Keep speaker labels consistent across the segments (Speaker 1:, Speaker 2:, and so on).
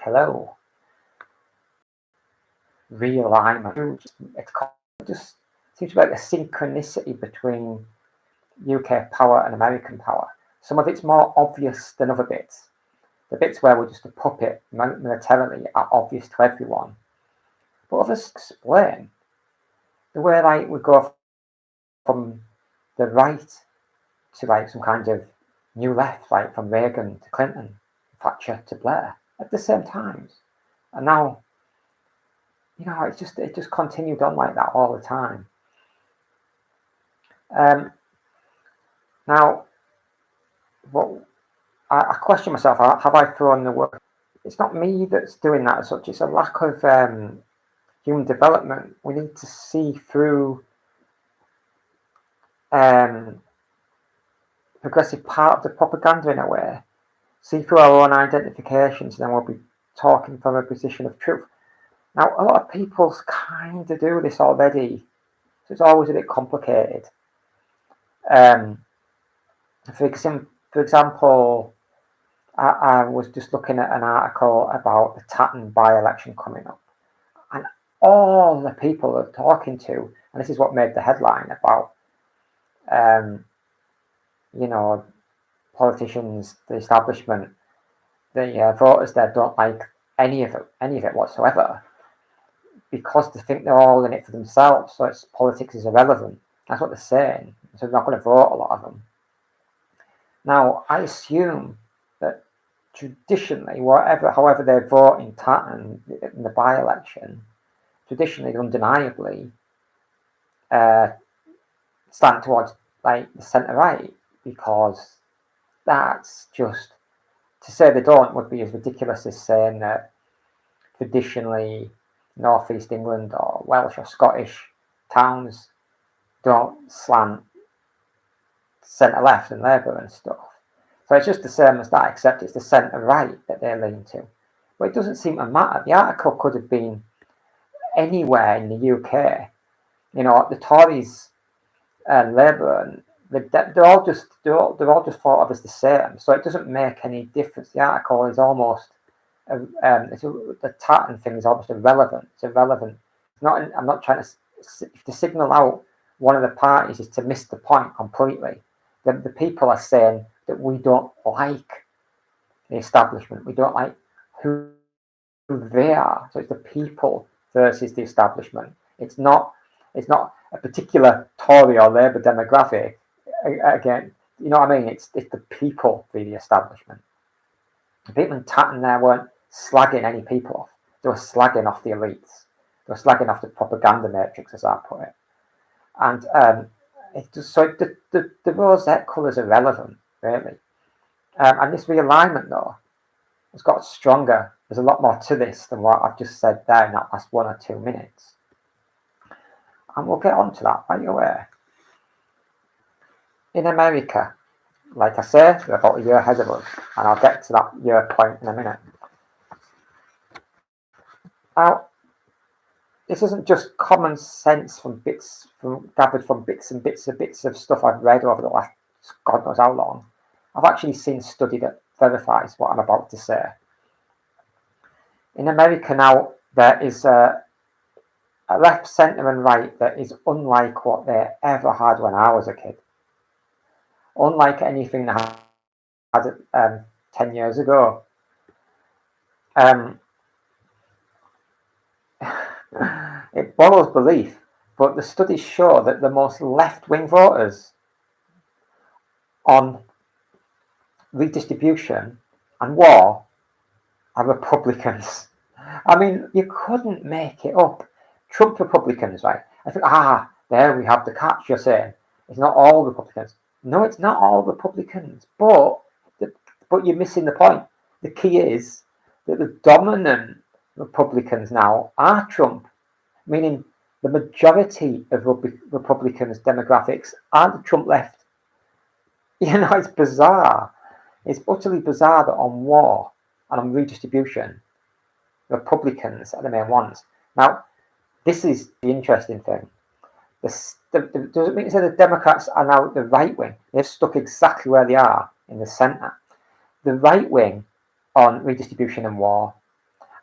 Speaker 1: hello, realignment. It's just seems to be like a synchronicity between UK power and American power. Some of it's more obvious than other bits. The bits where we're just a puppet militarily are obvious to everyone. But others explain the way like we go from the right to like some kind of new left, like from Reagan to Clinton, Thatcher to Blair at the same times. And now, it just continued on like that all the time. Now, what I question myself: have I thrown the work? It's not me that's doing that as such. It's a lack of human development. We need to see through progressive part of the propaganda in a way. See through our own identifications, and then we'll be talking from a position of truth. Now, a lot of people kind of do this already, so it's always a bit complicated. For example, I was just looking at an article about the Tatton by-election coming up, and all the people are talking to, and this is what made the headline about, politicians, the establishment, the voters there don't like any of it whatsoever, because they think they're all in it for themselves. So politics is irrelevant. That's what they're saying. So they're not going to vote, a lot of them. Now, I assume that traditionally, however they vote in Tatton in the by-election, traditionally, undeniably, stand towards like the centre right, because that's just, to say they don't would be as ridiculous as saying that traditionally North East England or Welsh or Scottish towns don't slant centre left and Labour and stuff. So it's just the same as that, except it's the centre right that they lean to. But it doesn't seem to matter. The article could have been anywhere in the UK. The Tories and Labour, and they're all just thought of as the same. So it doesn't make any difference. The article is almost the Tatton thing is almost irrelevant. It's irrelevant. I'm not trying to signal out one of the parties is to miss the point completely. The people are saying that we don't like the establishment. We don't like who they are. So it's the people versus the establishment. It's not a particular Tory or Labour demographic. Again, you know what I mean? It's the people for the establishment. The people in Tatton there weren't slagging any people off. They were slagging off the elites. They were slagging off the propaganda matrix, as I put it. And the rosette colours are relevant, really. And this realignment, though, has got stronger. There's a lot more to this than what I've just said there in that last 1 or 2 minutes. And we'll get on to that right away. In America, like I say, they're about a year ahead of us, and I'll get to that year point in a minute. Now, this isn't just common sense gathered from bits and bits of stuff I've read over the last God knows how long. I've actually seen a study that verifies what I'm about to say. In America now, there is a left, centre and right that is unlike what they ever had when I was a kid. Unlike anything that had 10 years ago. It boggles belief, but the studies show that the most left-wing voters on redistribution and war are Republicans. I mean, you couldn't make it up. Trump Republicans, right? I think, there we have the catch, you're saying. It's not all Republicans. No, it's not all Republicans, but you're missing the point. The key is that the dominant Republicans now are Trump, meaning the majority of Republicans' demographics are the Trump left. It's bizarre. It's utterly bizarre that on war and on redistribution, Republicans are the main ones. Now, this is the interesting thing. Doesn't mean to say the Democrats are now the right wing. They've stuck exactly where they are in the centre. The right wing on redistribution and war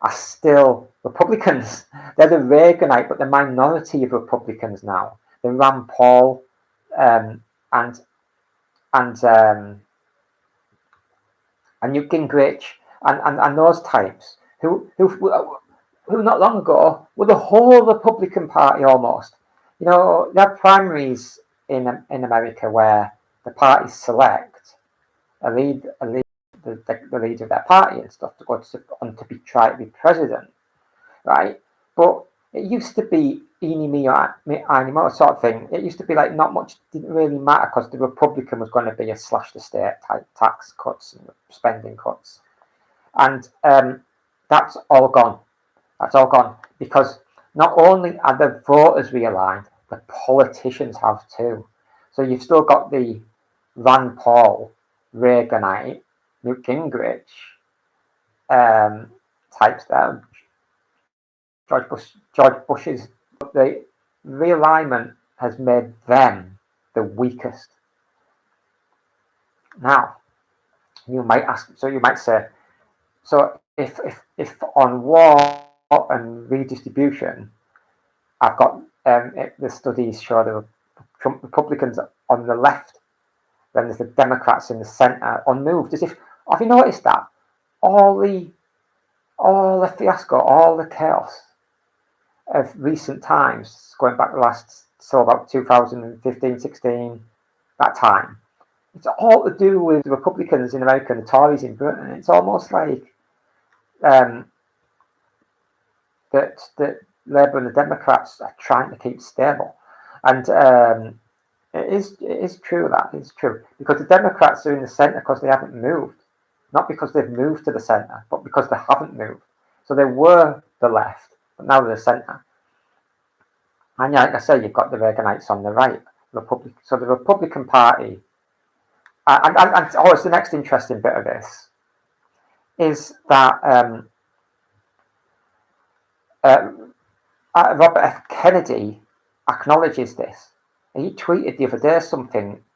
Speaker 1: are still Republicans. They're the Reaganite, but the minority of Republicans now. The Rand Paul and Newt Gingrich and those types who not long ago were the whole Republican Party almost. You know, there are primaries in America where the parties select a leader of their party and stuff to go to try to be president, right? But it used to be eeny me or miny mo sort of thing. It used to be like not much didn't really matter because the Republican was going to be a slash the state type tax cuts and spending cuts, and that's all gone. That's all gone because not only are the voters realigned, the politicians have too. So you've still got the Rand Paul, Reaganite, Newt Gingrich types there, George Bush's. The realignment has made them the weakest. Now, you might ask, so you might say, so if on war and redistribution, I've got the studies show the Trump Republicans on the left, then there's the Democrats in the centre unmoved. As if, have you noticed that all the fiasco, all the chaos of recent times, going back the last, so about 2015, 16, that time, it's all to do with the Republicans in America and the Tories in Britain. It's almost like that Labour and the Democrats are trying to keep stable, and it is true that it's true because the Democrats are in the centre because they haven't moved, not because they've moved to the centre, but because they haven't moved. So they were the left, but now they're the centre. And yeah, like I say, you've got the Reaganites on the right, So the Republican Party, and it's the next interesting bit of this, is that Robert F. Kennedy acknowledges this. He tweeted the other day something